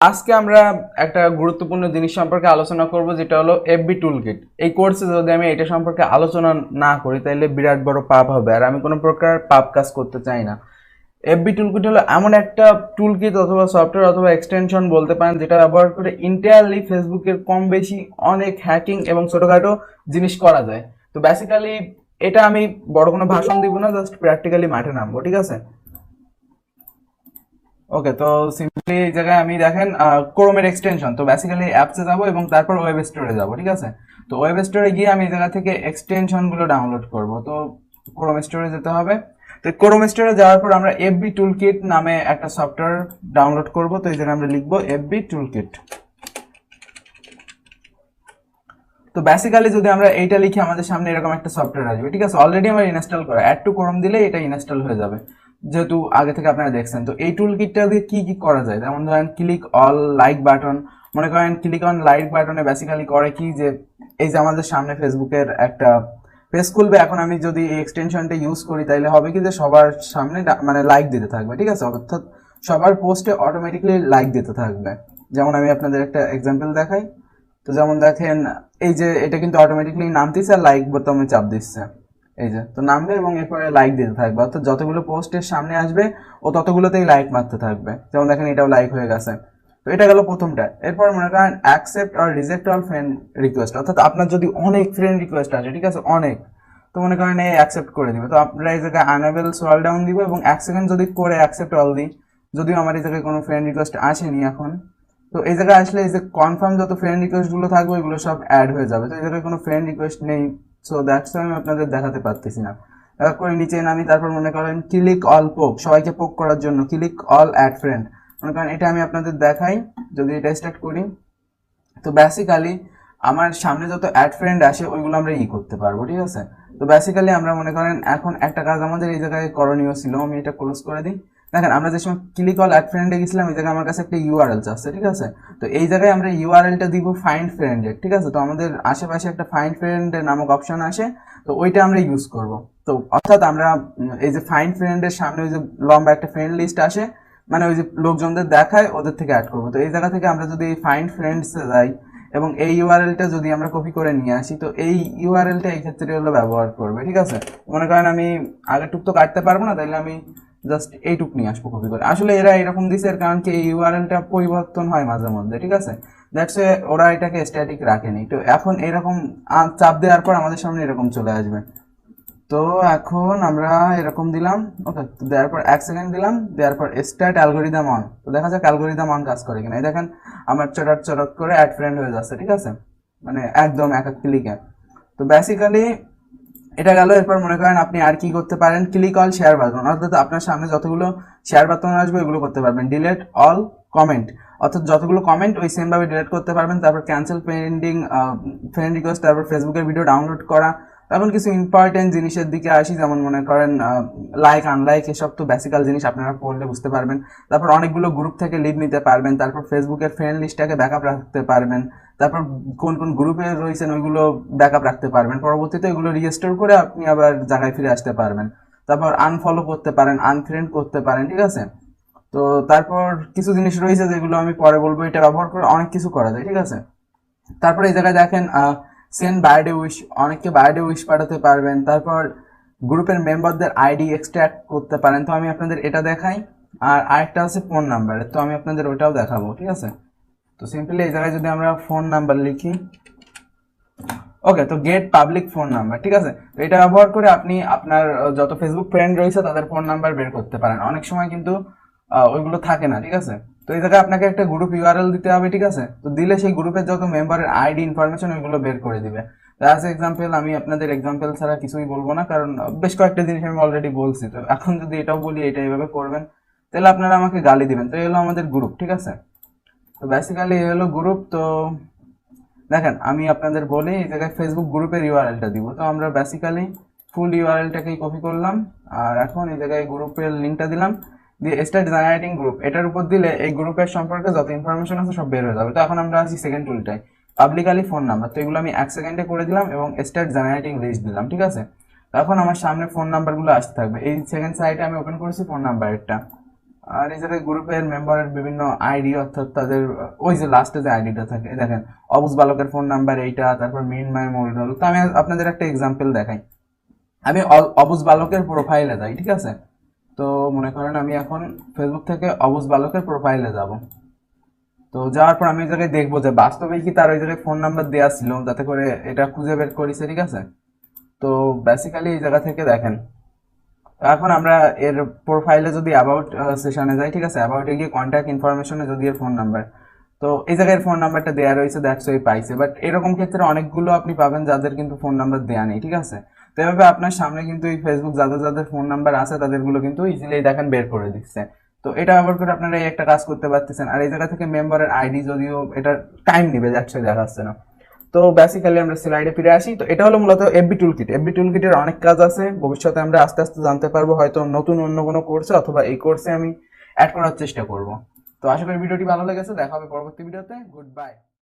আজকে আমরা একটা গুরুত্বপূর্ণ জিনিস সম্পর্কে আলোচনা করব, যেটা হলো এফবি টুলকিট। এই কোর্সে যদি আমি এটা সম্পর্কে আলোচনা না করি তাহলে বিরাট বড় পাপ হবে, আর আমি কোনো প্রকার পাপ কাজ করতে চাই না। এফবি টুলকিট হলো এমন একটা টুলকিট অথবা সফটওয়্যার অথবা এক্সটেনশন বলতে পারেন, যেটা ব্যবহার করে ইন্টারলি ফেসবুকের কম বেশি অনেক হ্যাকিং এবং ছোটখাটো জিনিস করা যায়। তো বেসিক্যালি এটা আমি বড় কোনো ভাষণ দিব না, জাস্ট প্র্যাকটিক্যালি মাঠে নামবো, ঠিক আছে? ওকে, তো সিম্পলি এই জায়গায় আমি দেখেন ক্রোমের এক্সটেনশন, তো বেসিক্যালি অ্যাপসে যাব এবং তারপর ওয়েব স্টোরে যাব, ঠিক আছে? তো ওয়েব স্টোরে গিয়ে আমি এই জায়গা থেকে এক্সটেনশন গুলো ডাউনলোড করব। তো ক্রোম স্টোরে যেতে হবে। তো ক্রোম স্টোরে যাওয়ার পর আমরা এফবি টুলকিট নামে একটা সফটওয়্যার ডাউনলোড করব। তো এই জায়গায় আমরা লিখবো এফবি টুলকিট। তো বেসিক্যালি যদি আমরা এইটা লিখি আমাদের সামনে এরকম একটা সফটওয়্যার আসবে, ঠিক আছে? অলরেডি আমার ইনস্টল করা, অ্যাড টু ক্রোম দিলে এটা ইনস্টল হয়ে যাবে, যেহেতু আগে থেকে আপনারা দেখছেন। তো এই টুল কিটটা দিয়ে কি কি করা যায়, যেমন ধরেন ক্লিক অল লাইক বাটন। মনে করেন ক্লিক অন লাইক বাটনে বেসিক্যালি করে কি, যে এই যে আমাদের সামনে ফেসবুকের একটা পেজ খুলবে, এখন আমি যদি এই এক্সটেনশনটা ইউজ করি তাহলে হবে কি, যে সবার সামনে মানে লাইক দিতে থাকবে, ঠিক আছে? অর্থাৎ সবার পোস্টে অটোমেটিকলি লাইক দিতে থাকবে। যেমন আমি আপনাদের একটা এক্সাম্পল দেখাই। তো যেমন দেখেন, এই যে এটা কিন্তু অটোমেটিকলি নামতেছে আর লাইক বোতামে চাপ দিচ্ছে, এই যে তো নামবে এবং এরপরে লাইক দিতে থাকবে। অর্থাৎ যতগুলো পোস্টের সামনে আসবে ও ততগুলোতেই লাইক মারতে থাকবে। যেমন দেখেন এটাও লাইক হয়ে গেছে। তো এটা গেল প্রথমটা। এরপর মনে করেন অ্যাকসেপ্ট আর রিজেক্ট অল ফ্রেন্ড রিকোয়েস্ট, অর্থাৎ আপনার যদি অনেক ফ্রেন্ড রিকোয়েস্ট আসে, ঠিক আছে, অনেক, তো মনে করেন এই অ্যাকসেপ্ট করে দিবে। তো আপনারা এই জায়গায় আনএবল স্ক্রল ডাউন দিব এবং 1 সেকেন্ড যদি করে অ্যাকসেপ্ট অল দিই, যদিও আমার এই জায়গায় কোনো ফ্রেন্ড রিকোয়েস্ট আসেনি এখন। তো এই জায়গায় আসলে এই যে কনফার্ম যত ফ্রেন্ড রিকোয়েস্ট গুলো থাকবে এগুলো সব অ্যাড হয়ে যাবে। তো এই জায়গায় কোনো ফ্রেন্ড রিকোয়েস্ট নেই, সো দ্যাটস আমি আপনাদের দেখাতে পারতেছি না। করে নিচে নামি, তারপর মনে করেন ক্লিক অল পোক, সবাইকে পোক করার জন্য ক্লিক অল অ্যাড ফ্রেন্ড। মনে করেন এটা আমি আপনাদের দেখাই, যদি এটা স্টার্ট করি, তো বেসিক্যালি আমার সামনে যত অ্যাড ফ্রেন্ড আসে ওইগুলো আমরা করতে পারবো, ঠিক আছে? তো বেসিক্যালি আমরা মনে করেন এখন একটা কাজ আমাদের এই জায়গায় করণীয় ছিল, আমি এটা ক্লোজ করে দিই। দেখেন আমরা যে সময় ক্লিক অল অ্যাড ফ্রেন্ডে গেছিলাম, এই জায়গায় আমার কাছে একটা ইউআরএল আছে, ঠিক আছে? তো এই জায়গায় আমরা ইউআরএলটা দিব ফাইন্ড ফ্রেন্ডের, ঠিক আছে? তো আমাদের আশেপাশে একটা ফাইন্ড ফ্রেন্ড নামক অপশন আসে, তো ওইটা আমরা ইউজ করব। তো অর্থাৎ আমরা এই যে ফাইন্ড ফ্রেন্ডের সামনে ওই যে লম্বা একটা ফ্রেন্ড লিস্ট আসে, মানে ওই যে লোকজনদের দেখায় ওদের থেকে অ্যাড করবো। তো এই জায়গা থেকে আমরা যদি ফাইন্ড ফ্রেন্ডস যাই এবং এই ইউআরএলটা যদি আমরা কপি করে নিয়ে আসি, তো এই ইউআরএলটা এই ক্ষেত্রে হলো ব্যবহার করবে, ঠিক আছে? মনে করেন আমি আগের টুক তো কাটতে পারবো না, তাইলে আমি জাস্ট এইটুক নিয়ে আসবো কপি করে। আসলে এরা এরকম দিছে এর কারণ কি, এই ইউআরএলটা পরিবর্তন হয় মাঝে মধ্যে, ঠিক আছে? দ্যাটস এ ওরা এটাকে স্ট্যাটিক রাখেনি। তো এখন এরকম চাপ দেওয়ার পর আমাদের সামনে এরকম চলে আসবে। তো এখন আমরা এরকম দিলাম, ওকে, তো দেওয়ার পর 1 সেকেন্ড দিলাম, দেওয়ার পর স্টার্ট অ্যালগোরিদম অন। তো দেখা যাক অ্যালগোরিদম অন কাজ করে কিনা। এই দেখেন আমার চটট চটট করে অ্যাড ফ্রেন্ড হয়ে যাচ্ছে, ঠিক আছে? মানে একদম এক এক ক্লিকে। তো বেসিক্যালি এটা গেল। এরপর মনে করেন আপনি আর কি করতে পারেন, ক্লিক অল শেয়ার বাটন, অর্থাৎ আপনার সামনে যতগুলো শেয়ার বাটন আসবে এগুলো করতে পারবেন। ডিলেট অল কমেন্ট, অর্থাৎ যতগুলো কমেন্ট ওই সেম ভাবে ডিলিট করতে পারবেন। তারপর ক্যান্সেল পেন্ডিং ফ্রেন্ড রিকোয়েস্ট, তারপর ফেসবুকের ভিডিও ডাউনলোড করা। এখন কিছু ইম্পর্টেন্ট জিনিসের দিকে আসি, যেমন মনে করেন লাইক আনলাইক, এসব তো বেসিক্যাল জিনিস, আপনারা পড়লে বুঝতে পারবেন। তারপর অনেকগুলো গ্রুপ থেকে লিড নিতে পারবেন। তারপর ফেসবুকের ফ্রেন্ড লিস্টটাকে ব্যাকআপ রাখতে পারবেন। তারপর কোন কোন গ্রুপে রয়েছেন ওইগুলো ব্যাকআপ রাখতে পারবেন। পরবর্তীতে ওইগুলো রিস্টোর করে আপনি আবার জায়গায় ফিরে আসতে পারবেন। তারপর আনফলো করতে পারেন, আনফ্রেন্ড করতে পারেন, ঠিক আছে? তো তারপর কিছু জিনিস রয়েছে যেগুলো আমি পরে বলবো, এটা ব্যবহার করে অনেক কিছু করা যায়, ঠিক আছে? তারপর এই জায়গায় দেখেন সেন্ড বার্থডে উইশ, অনেককে বার্থডে উইশ পাঠাতে পারবেন। তারপর গ্রুপের মেম্বারদের আইডি এক্সট্রাক্ট করতে পারেন। তো আমি আপনাদের এটা দেখাই। আর আরেকটা আছে ফোন নাম্বার, তো আমি আপনাদের ওইটাও দেখাবো, ঠিক আছে? তো সিম্পলি এই জায়গায় যদি আমরা ফোন নাম্বার লিখি, ওকে, তো গেট পাবলিক ফোন নাম্বার, ঠিক আছে? তো এটা ব্যবহার করে আপনি আপনার যত ফেসবুক ফ্রেন্ড রয়েছে তাদের ফোন নাম্বার বের করতে পারেন। অনেক সময় কিন্তু ওইগুলো থাকে না, ঠিক আছে? তো এই জায়গায় আপনাকে একটা গ্রুপ ইউআরএল দিতে হবে, ঠিক আছে? তো দিলে সেই গ্রুপের যত মেম্বারের আইডি ইনফরমেশন ওইগুলো বের করে দিবে। অ্যাজ এক্সাম্পল আমি আপনাদের এক্সাম্পল ছাড়া কিছুই বলবো না, কারণ বেশ কয়েকটা জিনিস আমি অলরেডি বলছি। তো এখন যদি এটাও বলি এটা এইভাবে করবেন, তাহলে আপনারা আমাকে গালি দিবেন। তো এই হলো আমাদের গ্রুপ, ঠিক আছে? তো বেসিক্যালি এই হলো গ্রুপ। তো দেখেন আমি আপনাদের বলি, এই জায়গায় ফেসবুক গ্রুপের ইউআরএলটা দিব। তো আমরা বেসিক্যালি ফুল ইউআরএলটাকেই কপি করলাম, আর এখন এই জায়গায় গ্রুপের লিঙ্কটা দিলাম, দিয়ে স্টার্ট জেনারেটিং গ্রুপ এটার উপর দিলে এই গ্রুপের সম্পর্কে যত ইনফরমেশন আছে সব বের হয়ে যাবে। তো এখন আমরা আছি সেকেন্ড টুলটাই, পাবলিকালি ফোন নাম্বার। তো এগুলো আমি 1 সেকেন্ডে করে দিলাম এবং স্টার্ট জেনারেটিং লিস্ট দিলাম, ঠিক আছে? তো এখন আমার সামনে ফোন নাম্বারগুলো আসতে থাকবে। এই সেকেন্ড সাইটে আমি ওপেন করেছি ফোন নাম্বারটা, আর এই জায়গায় গ্রুপের মেম্বারের বিভিন্ন আইডি, অর্থাৎ তাদের ওই যে লাস্টে যে আইডিটা থাকে, এই দেখেন অবুজ বালকের ফোন নাম্বার এইটা, তারপর মিন মাই মরিনুল। তো আমি আপনাদের একটা এক্সাম্পল দেখাই। আমি অবুজ বালকের প্রোফাইলে যাই, ঠিক আছে? তো মনে করেন আমি এখন ফেসবুক থেকে অবুজ বালকের প্রোফাইলে যাব। তো যাওয়ার পর আমি ওই জায়গায় দেখবো যে বাস্তবে কি তার ওই জায়গায় ফোন নাম্বার দেওয়া ছিল, যাতে করে এটা খুঁজে বের করেছে, ঠিক আছে? তো বেসিক্যালি এই জায়গা থেকে দেখেন, এখন আমরা এর প্রোফাইলে যদি অ্যাবাউট সেশনে যাই, ঠিক আছে, অ্যাবাউটে গিয়ে কন্ট্যাক্ট ইনফরমেশনে যদি এর ফোন নাম্বার, তো এই জায়গায় ফোন নাম্বারটা দেওয়া রয়েছে, দ্যাটস ওই পাইছে। বাট এরকম ক্ষেত্রে অনেকগুলো আপনি পাবেন যাদের কিন্তু ফোন নাম্বার দেওয়া নেই, ঠিক আছে? তো এভাবে আপনার সামনে কিন্তু এই ফেসবুক যাদের যাদের ফোন নাম্বার আছে তাদেরগুলো কিন্তু ইজিলি দেখেন বের করে দিচ্ছে। তো এটা ব্যবহার করে আপনারা এই একটা কাজ করতে পারতেছেন। আর এই জায়গা থেকে মেম্বারের আইডি, যদিও এটা টাইম নিবে, যাচ্ছে দেখাচ্ছে না। তো বেসিক্যালি আমরা স্লাইডে ফিরে আসি। তো এটা হলো মূলত এফবি টুল কিট। এফবি টুল কিটের অনেক কাজ আছে, ভবিষ্যতে আমরা আস্তে আস্তে জানতে পারবো, হয়তো নতুন অন্য কোনো কোর্সে অথবা এই কোর্সে আমি অ্যাড করার চেষ্টা করব। তো আশা করি ভিডিওটি ভালো লেগেছে, দেখা হবে পরবর্তী ভিডিওতে। Good bye.